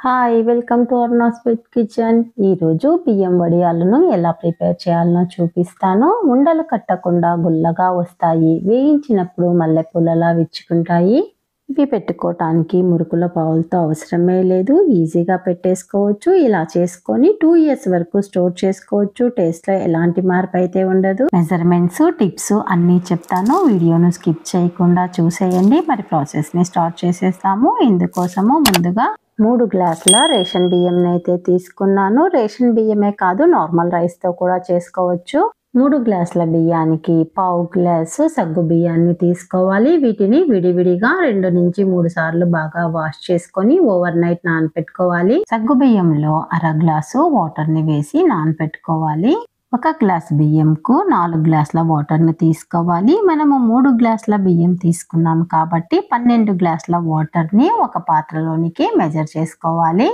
Hi welcome to Aruna sweet kitchen. ఈరోజు బియ్యం వడియాలను ఎలా ప్రిపేర్ చేయాలనో చూపిస్తాను. ఉండలు కట్టకుండా గుల్లగా వస్తాయి. వేయించినప్పుడు మల్లెపూలలా విచ్చుకుంటాయి. ఇవి పెట్టుకోవటానికి మురుకుల పావులతో అవసరమే లేదు. ఈజీగా పెట్టేసుకోవచ్చు. ఇలా చేసుకొని 2 years వరకు స్టోర్ చేసుకోవచ్చు. టేస్ట్లో ఎలాంటి మార్పు అయితే ఉండదు. మెజర్మెంట్స్ టిప్స్ అన్నీ చెప్తాను. వీడియోను స్కిప్ చేయకుండా చూసేయండి. మరి ప్రాసెస్ని స్టార్ట్ చేసేస్తాము. ఇందుకోసము ముందుగా 3 గ్లాసుల రేషన్ బియ్యం అయితే తీసుకున్నాను. రేషన్ బియ్యమే కాదు, నార్మల్ రైస్తో కూడా చేసుకోవచ్చు. 3 గ్లాసుల బియ్యానికి 1/2 గ్లాసు సగ్గు బియ్యాన్ని తీసుకోవాలి. వీటిని విడివిడిగా 2 నుంచి 3 సార్లు బాగా వాష్ చేసుకొని ఓవర్ నైట్ నానపెట్టుకోవాలి. సగ్గు బియ్యంలో 1/2 గ్లాసు వాటర్ని వేసి నానపెట్టుకోవాలి. 1 గ్లాస్ బియ్యంకు 4 గ్లాసుల వాటర్ని తీసుకోవాలి. మనము 3 గ్లాసుల బియ్యం తీసుకున్నాం కాబట్టి 12 గ్లాసుల వాటర్ని ఒక పాత్రలోనికి మెజర్ చేసుకోవాలి.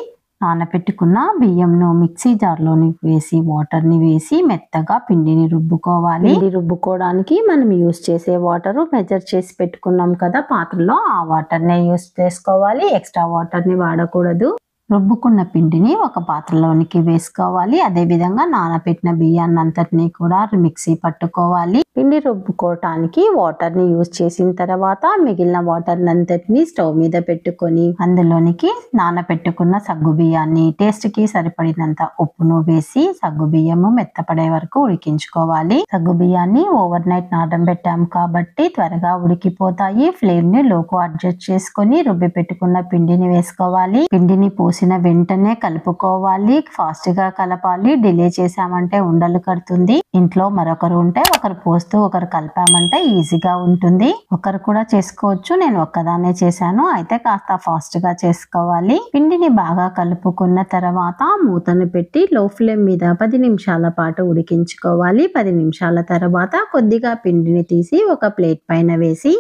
నానపెట్టుకున్న బియ్యంను మిక్సీ జార్లోని వేసి వాటర్ని వేసి మెత్తగా పిండిని రుబ్బుకోవాలి. పిండి రుబ్బుకోవడానికి మనం యూస్ చేసే వాటర్ మెజర్ చేసి పెట్టుకున్నాం కదా పాత్రలో, ఆ వాటర్నే యూస్ చేసుకోవాలి. ఎక్స్ట్రా వాటర్ని వాడకూడదు. రుబ్బుకున్న పిండిని ఒక పాత్రలోనికి వేసుకోవాలి. అదేవిధంగా నానబెట్టిన బియ్యాన్ని అంతటినీ కూడా మిక్సీ పట్టుకోవాలి. పిండి రుబ్బుకోవటానికి వాటర్ని యూజ్ చేసిన తర్వాత మిగిలిన వాటర్ అంతటిని స్టవ్ మీద పెట్టుకొని అందులోనికి నానబెట్టుకున్న సగ్గు బియ్యాన్ని టేస్ట్కి సరిపడినంత ఉప్పును వేసి సగ్గు బియ్యము మెత్తపడే వరకు ఉడికించుకోవాలి. సగ్గు బియ్యాన్ని ఓవర్ నైట్ నానబెట్టాము కాబట్టి త్వరగా ఉడికిపోతాయి. ఫ్లేమ్ ని లోకు అడ్జస్ట్ చేసుకొని రుబ్బి పెట్టుకున్న పిండిని వేసుకోవాలి. పిండిని పోసిన వెంటనే కలుపుకోవాలి. ఫాస్ట్ గా కలపాలి. డిలే చేసామంటే ఉండలు కడుతుంది. ఇంట్లో మరొకరు ఉంటే ఒకరు పోస్తూ ఒకరు కలిపామంటే ఈజీగా ఉంటుంది. ఒకరు కూడా చేసుకోవచ్చు. నేను ఒక్కదాన్నే చేశాను. అయితే కాస్త ఫాస్ట్ గా చేసుకోవాలి. పిండిని బాగా కలుపుకున్న తర్వాత మూతను పెట్టి లో ఫ్లేమ్ మీద 10 నిమిషాల పాటు ఉడికించుకోవాలి. 10 నిమిషాల తర్వాత కొద్దిగా పిండిని తీసి ఒక ప్లేట్ పైన వేసి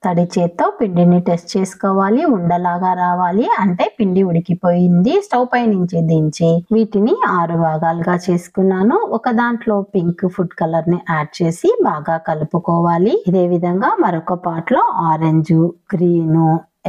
తడి చేత్తో పిండిని టెస్ట్ చేసుకోవాలి. ఉండలాగా రావాలి అంటే పిండి ఉడికిపోయింది. స్టవ్ పై నుంచి దించి వీటిని 6 భాగాలుగా చేసుకున్నాను. ఒక దాంట్లో పింక్ ఫుడ్ కలర్ ని యాడ్ చేసి బాగా కలుపుకోవాలి. ఇదే విధంగా మరొక పార్ట్ లో ఆరెంజ్, గ్రీన్,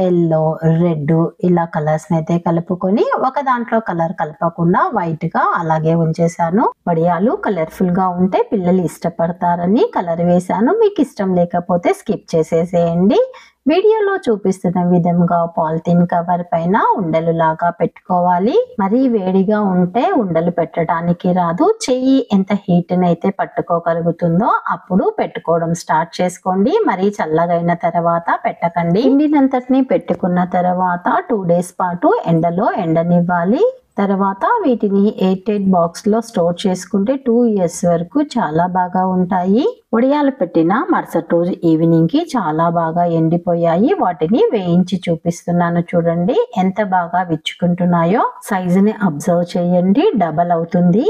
ఎల్లో, రెడ్ ఇలా కలర్స్ అయితే కలుపుకొని ఒక దాంట్లో కలర్ కలపకుండా వైట్ గా అలాగే ఉంచేసాను. వడియాలు కలర్ఫుల్ గా ఉంటే పిల్లలు ఇష్టపడతారని కలర్ వేసాను. మీకు ఇష్టం లేకపోతే స్కిప్ చేసేసేయండి. వీడియోలో చూపిస్తున్న విధంగా పాలిథిన్ కవర్ పైన ఉండలు లాగా పెట్టుకోవాలి. మరీ వేడిగా ఉంటే ఉండలు పెట్టడానికి రాదు. చెయ్యి ఎంత హీట్ అయితే పట్టుకోగలుగుతుందో అప్పుడు పెట్టుకోవడం స్టార్ట్ చేసుకోండి. మరీ చల్లగైన తర్వాత పెట్టకండి. పిండినంతటిని పెట్టుకున్న తర్వాత 2 days పాటు ఎండలో ఎండనివ్వాలి. తర్వాత వీటిని ఎయిర్ టైట్ బాక్స్ లో స్టోర్ చేసుకుంటే 2 years వరకు చాలా బాగా ఉంటాయి. వడియాలు పెట్టిన మరుసటి రోజు ఈవినింగ్ కి చాలా బాగా ఎండిపోయాయి. వాటిని వేయించి చూపిస్తున్నాను చూడండి ఎంత బాగా విచ్చుకుంటున్నాయో. సైజుని అబ్జర్వ్ చేయండి. డబల్ అవుతుంది.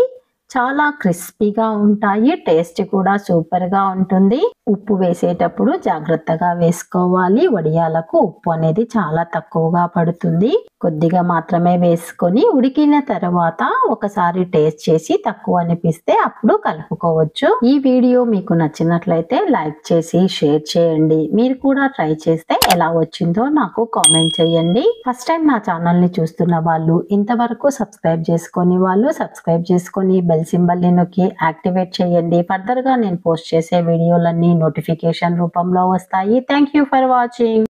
చాలా క్రిస్పీగా ఉంటాయి. టేస్ట్ కూడా సూపర్ గా ఉంటుంది. ఉప్పు వేసేటప్పుడు జాగ్రత్తగా వేసుకోవాలి. వడియాలకు ఉప్పు అనేది చాలా తక్కువగా పడుతుంది. కొద్దిగా మాత్రమే వేసుకొని ఉడికిన తర్వాత ఒకసారి టేస్ట్ చేసి తక్కువ అనిపిస్తే అప్పుడు కలుపుకోవచ్చు. ఈ వీడియో మీకు నచ్చినట్లయితే లైక్ చేసి షేర్ చేయండి. మీరు కూడా ట్రై చేస్తే ఎలా వచ్చిందో నాకు కామెంట్ చేయండి. ఫస్ట్ టైం నా ఛానల్ ని చూస్తున్న వాళ్ళు, ఇంతవరకు సబ్స్క్రైబ్ చేసుకొని వాళ్ళు సబ్స్క్రైబ్ చేసుకొని బెల్ సింబల్ ని నొక్కి యాక్టివేట్ చేయండి. ఫర్దర్ గా నేను పోస్ట్ చేసే వీడియోలన్నీ నోటిఫికేషన్ రూపంలో వస్తాయి. Thank you for watching.